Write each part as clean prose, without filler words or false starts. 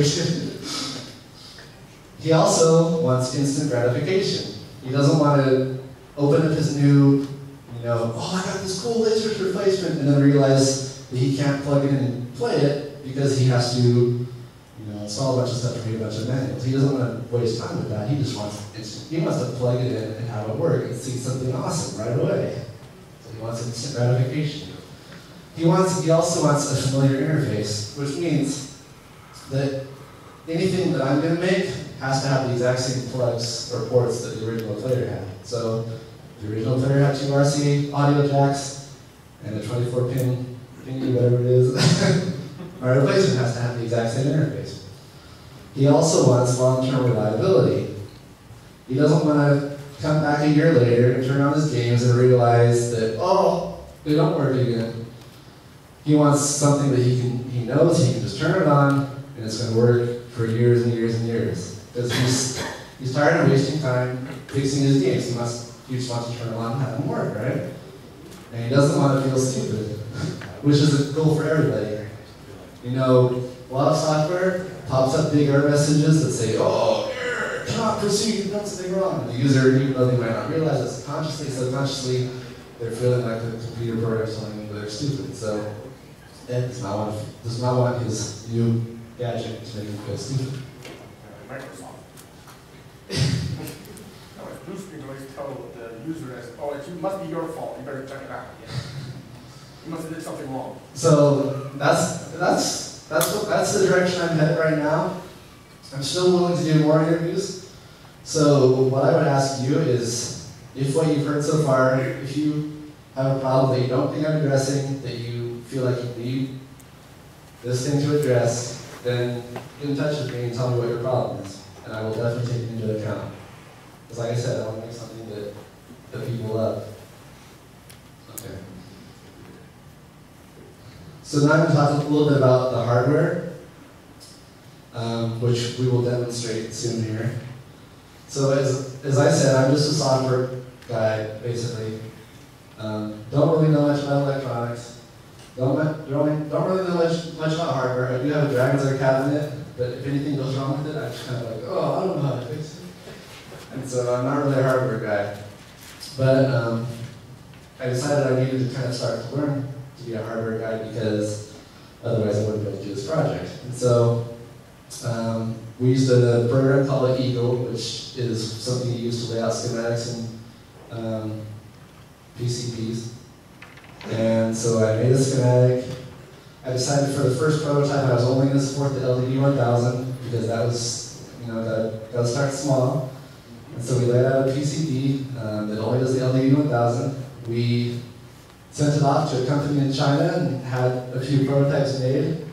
situation. He also wants instant gratification. He doesn't want to open up his new, oh, I got this cool Laserdisc replacement, and then realize that he can't plug it in and play it because he has to, install a bunch of stuff and read a bunch of manuals. He doesn't want to waste time with that. He just wants instant. He wants to plug it in and have it work and see something awesome right away. So he wants instant gratification. He also wants a familiar interface, which means that anything that I'm going to make has to have the exact same plugs or ports that the original player had. So the original player had 2 RC audio jacks and a 24-pin thingy, whatever it is. My replacement has to have the exact same interface. He also wants long-term reliability. He doesn't want to come back a year later and turn on his games and realize that, oh, they don't work again. He wants something that he knows he can just turn it on and it's going to work for years and years and years. Because he's tired of wasting time fixing his games. He just wants to turn it on and have them work, right? And he doesn't want to feel stupid, which is a goal for everybody. A lot of software pops up big error messages that say, oh, error, cannot proceed, you've done something wrong. And the user, even though they might not realize it consciously, subconsciously, they're feeling like the computer program's telling them they're stupid. So Ed does not want his new gadget to make him feel stupid. Microsoft. Blue screen always tell the user that, oh, it must be your fault, you better check it out. Yeah. You must have did something wrong. So that's the direction I'm headed right now. I'm still willing to do more interviews. So what I would ask you is, if what you've heard so far, if you have a problem that you don't think I'm addressing, that you feel like you need this thing to address, then get in touch with me and tell me what your problem is. And I will definitely take it into account. Because like I said, I want to make something that people love. Okay. So now I'm going to talk a little bit about the hardware, which we will demonstrate soon here. So as I said, I'm just a software guy, basically. Don't really know much about electronics. Don't really know much about hardware. I do have a Dragon's Lair cabinet, but if anything goes wrong with it, I'm just kind of like, oh, I don't know how to fix it. And so I'm not really a hardware guy. But I decided I needed to kind of start to learn to be a hardware guy because otherwise I wouldn't be able to do this project. And so we used a program called Eagle, which is something you use to lay out schematics and PCBs. And so I made a schematic. I decided for the first prototype I was only going to support the LDD1000 because that was, got to start small. And so we laid out a PCB that only does the LDD1000. We sent it off to a company in China and had a few prototypes made.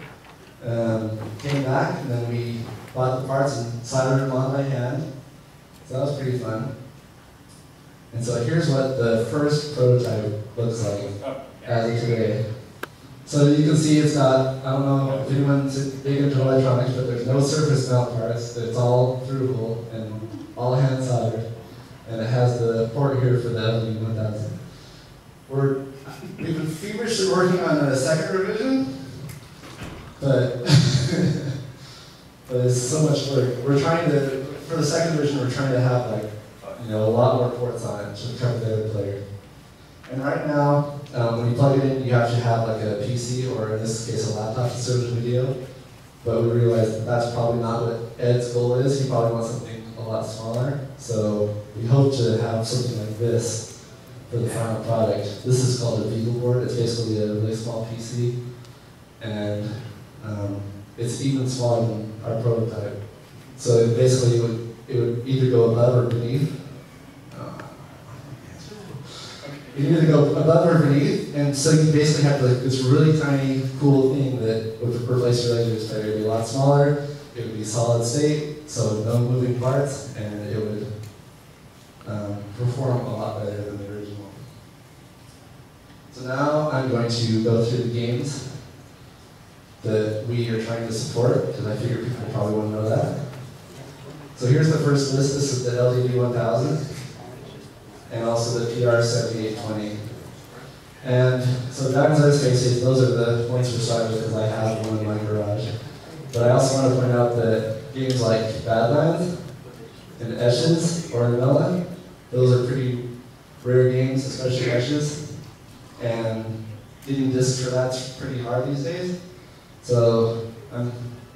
Came back and then we bought the parts and soldered them on by hand. So that was pretty fun. And so here's what the first prototype looks like as of today. So you can see it's got, I don't know if anyone's big into electronics, but there's no surface mount parts. It's all through hole and all hand soldered. And it has the port here for the LD1000. We've been feverishly working on a second revision, but but it's so much work. We're trying to, for the second revision, we're trying to have like, a lot more ports on it to cover the other player. And right now, when you plug it in, you have to have like a PC, or in this case, a laptop to serve the video. But we realized that that's probably not what Ed's goal is. He probably wants something a lot smaller. So we hope to have something like this for the final product. This is called a Beagle board. It's basically a really small PC. And it's even smaller than our prototype. So basically it would either go above or beneath. You either go above or beneath, and so you basically have like this really tiny, cool thing that would replace your Laserdisc player. It would be a lot smaller, it would be solid state, so no moving parts, and it would perform a lot better than the original. So now I'm going to go through the games that we are trying to support, because I figure people probably want to know that. So here's the first list. This is the LDD1000. And also the PR7820. And so Dragon's Lair space safe, those are the points for starters because I have one in my garage. But I also want to point out that games like Badlands and Esches or Novella, those are pretty rare games, especially Esches. And getting discs for that's pretty hard these days. So I'm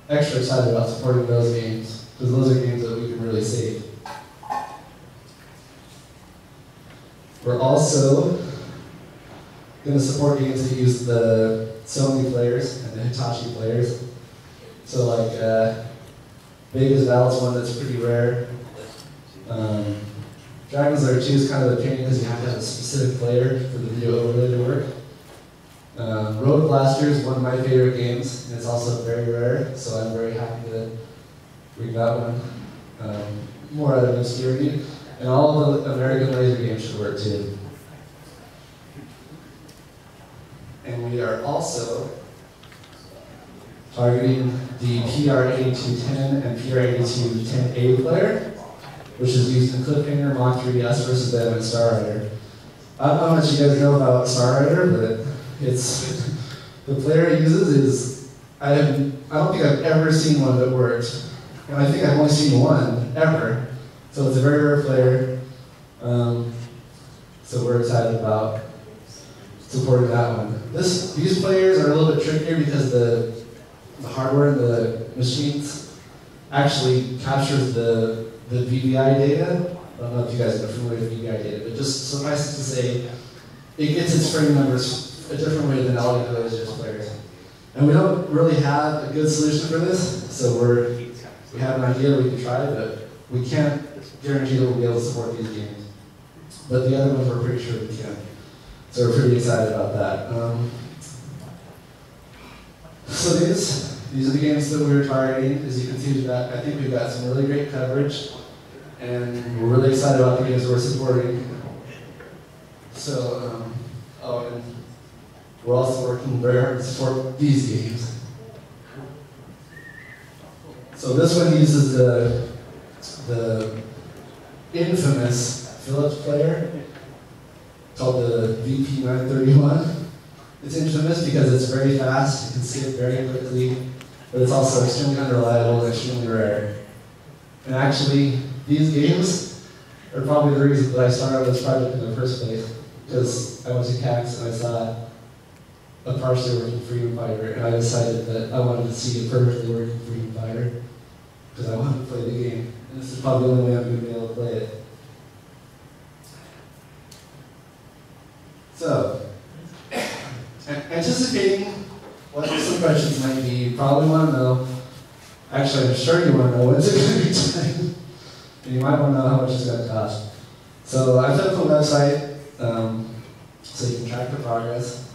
extra excited about supporting those games, because those are games that we can really save. We're also going to support games that use the Sony players and the Hitachi players. So like Vegas Val's one that's pretty rare. Dragon's Lair 2 is kind of a pain because you have to have a specific player for the video overlay to work. Road Blaster is one of my favorite games, and it's also very rare, so I'm very happy that we got one. More out of obscurity. And all the American laser games should work too. And we are also targeting the PR8210 and PR8210A player, which is used in Cliffhanger, Mach 3, Us vs. Them, and Star Rider. I don't know how much you guys know about Star Rider, but it's the player it uses is I don't think I've ever seen one that works, and I think I've only seen one ever. So it's a very rare player. So we're excited about supporting that one. These players are a little bit trickier because the hardware in the machines actually captures the VBI data. I don't know if you guys are familiar with VBI data, but just suffice it to say, it gets its frame numbers a different way than all the other Laserdisc players. And we don't really have a good solution for this, so we have an idea we can try, but we can't guarantee that we'll be able to support these games. But the other ones we're pretty sure we can. So we're pretty excited about that. So these are the games that we were targeting. As you can see, I think we've got some really great coverage, and we're really excited about the games we're supporting. So, and we're also working very hard to support these games. So this one uses the infamous Philips player called the VP931. It's infamous because it's very fast, it can skip very quickly, but it's also extremely unreliable and extremely rare. And actually, these games are probably the reason that I started this project in the first place, because I went to CAX and I saw a partially working Freedom Fighter, and I decided that I wanted to see a perfectly working Freedom Fighter, because I wanted to play the game. And this is probably the only way I'm going to be able to play it. So, anticipating what some questions might be, you probably want to know, actually I'm sure you want to know when's it going to be time, and you might want to know how much it's going to cost. So I've set up a website so you can track the progress.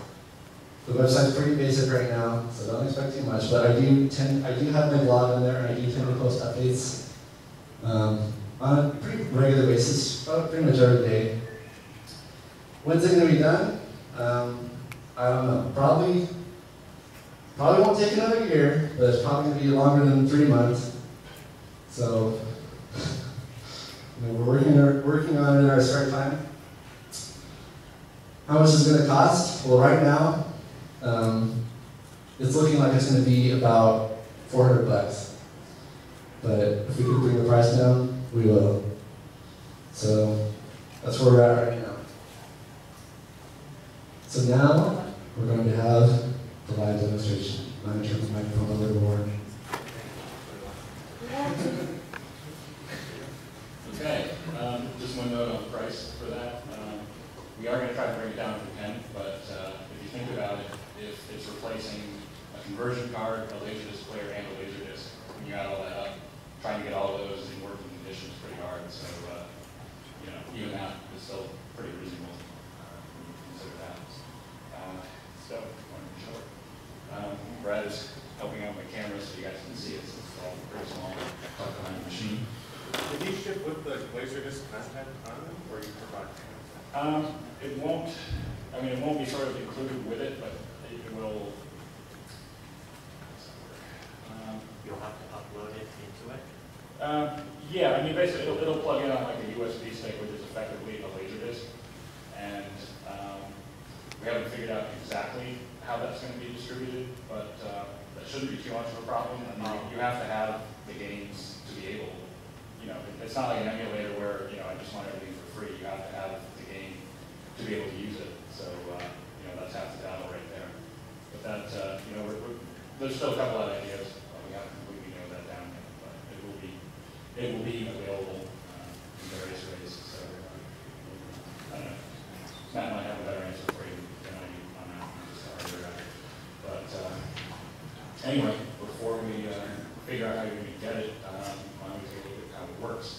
The website's pretty basic right now, so don't expect too much, but I do have my blog in there, and I do tend to post updates on a pretty regular basis, pretty much every day. When's it going to be done? I don't know. Probably won't take another year, but it's probably going to be longer than 3 months. So we're working on it in our spare time. How much is it going to cost? Well, right now, it's looking like it's going to be about $400. But if we can bring the price down, we will. So that's where we're at right now. So now we're going to have the live demonstration. I'm going to turn the microphone over to Warren. Okay, just one note on the price for that. We are going to try to bring it down to 10, but if you think about it, if it's replacing a conversion card, a Laserdisc player, and a Laserdisc, when you add all that up, trying to get all of those in working condition is pretty hard. So, even that is still pretty reasonable when you consider that. So, Brad is helping out my camera so you guys can see it. So it's all pretty small, tucked behind the machine. Did you ship with the Laserdisc content on them, or you provide? It won't. I mean, it won't be sort of included with it, but it will. You'll have to upload it into it. Yeah, I mean, basically, it'll plug in on like a USB stick, which is effectively a Laserdisc, and we haven't figured out exactly how that's going to be distributed, but that shouldn't be too much of a problem. I mean, you have to have the games to be able, it's not like an emulator where, I just want everything for free. You have to have the game to be able to use it. So, that's half the battle right there. But that, there's still a couple of ideas. We haven't completely nailed that down yet, but it will be available in various ways. So, I don't know. Matt might have a better answer for you than I do on that. But anyway, before we figure out how you're going to get it, why don't we take a look at how it works.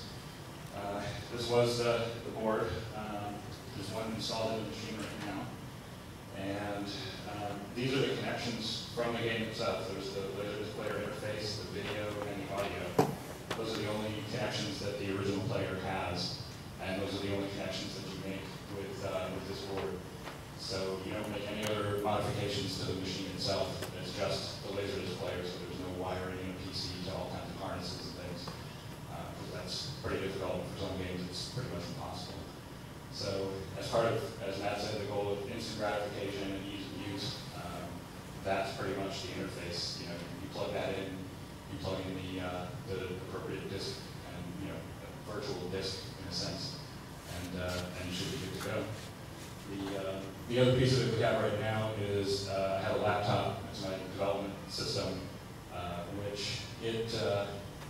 This was the board. There's one installed in the machine right now. And these are the connections from the game itself. There's the Laserdisc player interface, the video, and the audio. Those are the only connections that the original player has. And those are the only connections that you make with this board. So you don't make any other modifications to the machine itself. It's just the Laserdisc player, so there's no wiring in a PC to all kinds of harnesses and things. Because that's pretty difficult. For some games, it's pretty much impossible. So as part of, as Matt said, the goal of instant gratification and ease of use, that's pretty much the interface. You plug that in, you plug in the appropriate disk and a virtual disk in a sense, and you should be good to go. The other piece of it we have right now is I have a laptop. It's my development system, which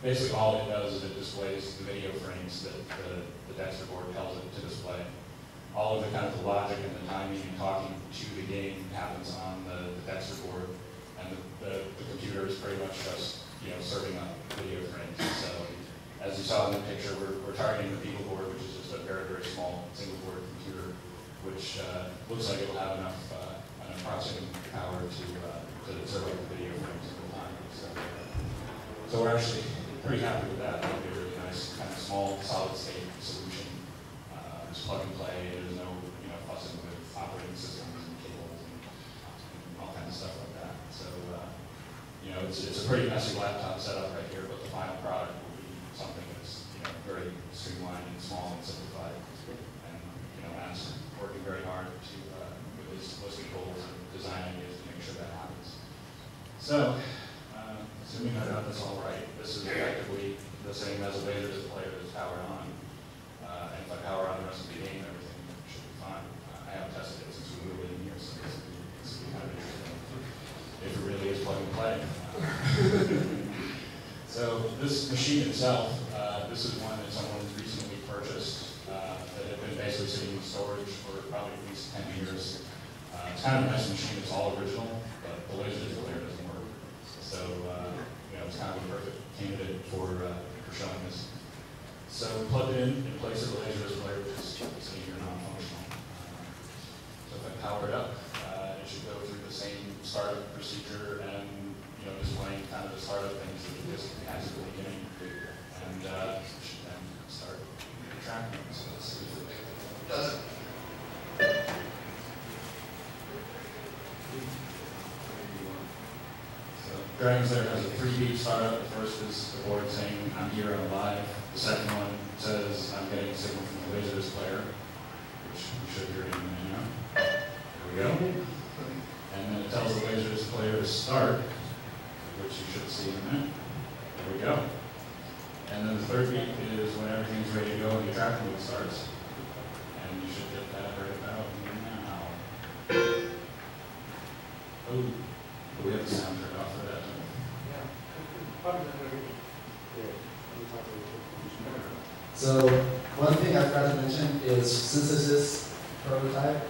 basically all it does is it displays the video frames that the Dexter board tells it to display. All of the kind of the logic and the timing and talking to the game happens on the Dexter board, and the computer is pretty much just serving up video frames. So as you saw in the picture, we're targeting the Beagle board, which is just a very, very small single board computer, which looks like it will have enough processing power to serve up the video frames at the time. So we're actually pretty happy with that. That'll be a really nice kind of small solid state solution. Just plug and play. There's no fussing with operating systems and cables and all kinds of stuff like that. So it's a pretty messy laptop setup right here, but the final product will be something that's very streamlined and small and simplified. And Matt's working very hard to with his list of goals and design ideas to make sure that happens. So assuming I got this all right, this is effectively the same as a Laserdisc player that's powered on. And if I power on the rest of the game, everything should be fine. I haven't tested it since we moved in here, so this will be kind of interesting if it really is plug and play. So this machine itself, this is one that someone recently purchased that had been basically sitting in storage for probably at least 10 years. It's kind of a nice machine. It's all original, but the Laserdisc player doesn't work. So it's kind of a perfect candidate for showing this. So we plugged it in place of the Laserdisc player, which is sitting here non-functional. So if I power it up, it should go through the same startup procedure and displaying kind of the startup things that the disk has at the beginning, and it should then start tracking. So let's see if it does it. Dragon's Lair has a 3-beat startup. The first is the board saying, I'm here, I'm alive. The second one says, I'm getting a signal from the Laserdisc player, which we should hear in a minute now. There we go. And then it tells the Laserdisc player to start, which you should see in a minute. There we go. And then the third beat is when everything's ready to go and the tracking mode starts. And you should get that right about now. Oh, but we have the sound turned off for that. So one thing I forgot to mention is since this is prototype,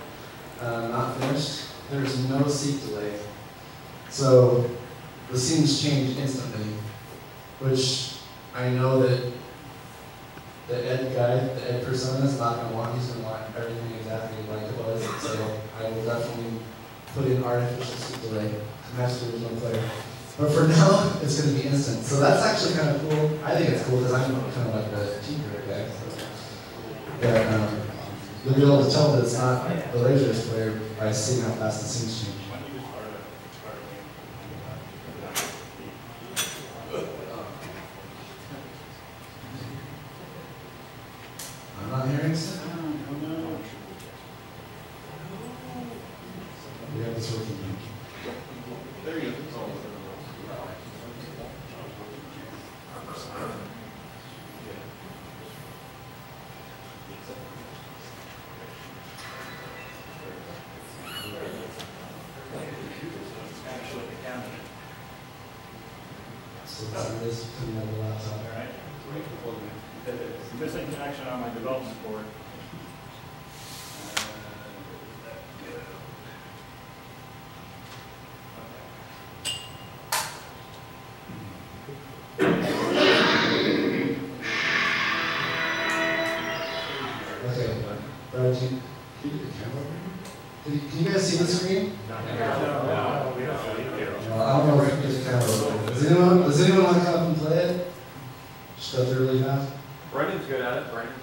not finished, there's no seat delay. So the scenes change instantly, which I know that the Ed guy, the Ed persona is not going to want. He's going to want everything exactly like it was. So I will definitely put in artificial seat delay to match the original player. But for now, it's going to be instant. So that's actually kind of cool. I think it's cool because I'm kind of like the tinkerer guy. So. But you'll be able to tell that it's not the Laserdisc player by seeing how fast the scenes change. I'm not hearing sound. Oh no. We have this working. There you go. So it is coming out of the laptop. All right. Missing connection on my development board. Okay, Brad, can you get the camera over here? Can you guys see the screen? No, we don't see it. I don't know if you can get the camera over here. Does anyone want to come up and play it? Just go through really fast. Brendan's good at it, Brendan.